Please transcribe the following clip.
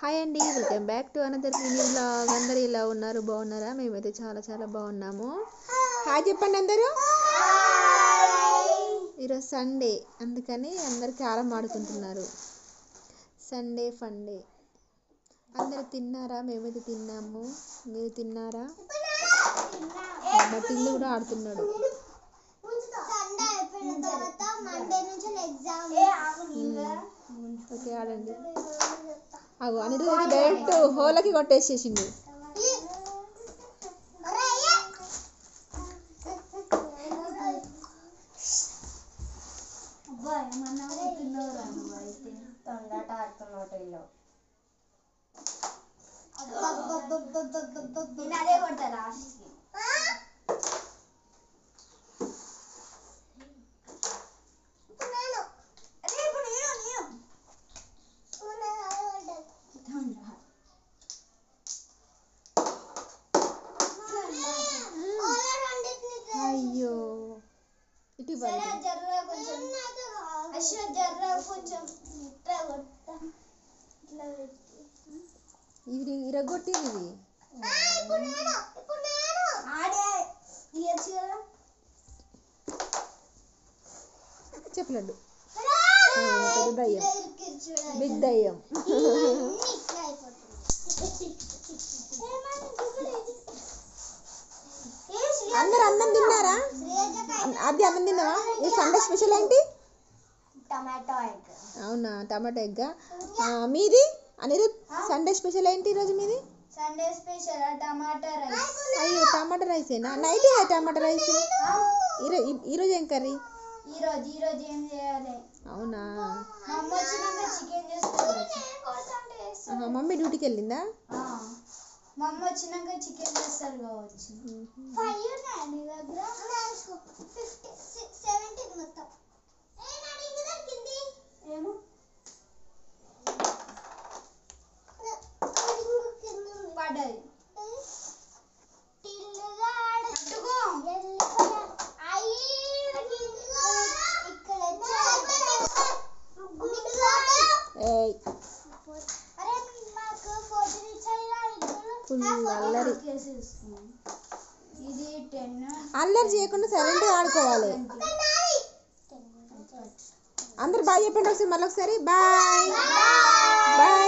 Hi అండి, welcome back to another mini vlog. అందరూ ఇలా ఉన్నారు, బాగున్నారా? మేమైతే చాలా చాలా బాగున్నాము. హాయ్ చెప్పండి అందరూ. ఈరోజు సండే, అందుకని అందరు క్యారమ్ ఆడుకుంటున్నారు. Sunday funday. అందరు తిన్నారా? మేమైతే తిన్నాము. మీరు తిన్నారా? మా టిల్లు కూడా ఆడుతున్నాడు. ఓకే, ఆడండి. అగో అనిరుద్ధి డైరెక్ట్ హోలకి కొట్టేసేసిండు. అయ్యో, ఇటు ఇది ఇరగొట్టింది. చెప్పలేడు. పెద్ద దయ్యం, బిగ్ దయ్యం. అందరు అన్నం తిన్నారా? అది అన్నం తిన్నావా? ఈ సండే స్పెషల్ ఏంటి? Tomato egg. అవునా, టమాటో ఎగ్. మీది అనిరుద్ సండే స్పెషల్ ఏంటి ఈరోజు మీది? సండే స్పెషల్ టమాటా రైస్. అయ్యో, టమాటా రైసేనా? నైట్ టమాటా రైస్. ఈరోజు ఏం కర్రీ? ఈరోజు ఏం చేయాలి? అవునా, మా అమ్మ వచ్చినాక చికెన్ చేస్తుంది. మమ్మీ డ్యూటీకి వెళ్ళిందా? మా అమ్మ వచ్చినాక చికెన్ చేస్తారు కావచ్చు. ఏమో పడ్డది. అల్లరి ఇది 10. అల్లరి చేయకుండా సైలెంట్గా ఆడుకోవాలి. అందరు బాయ్ చెప్పండి ఒకసారి, మళ్ళీ ఒకసారి బాయ్ బాయ్.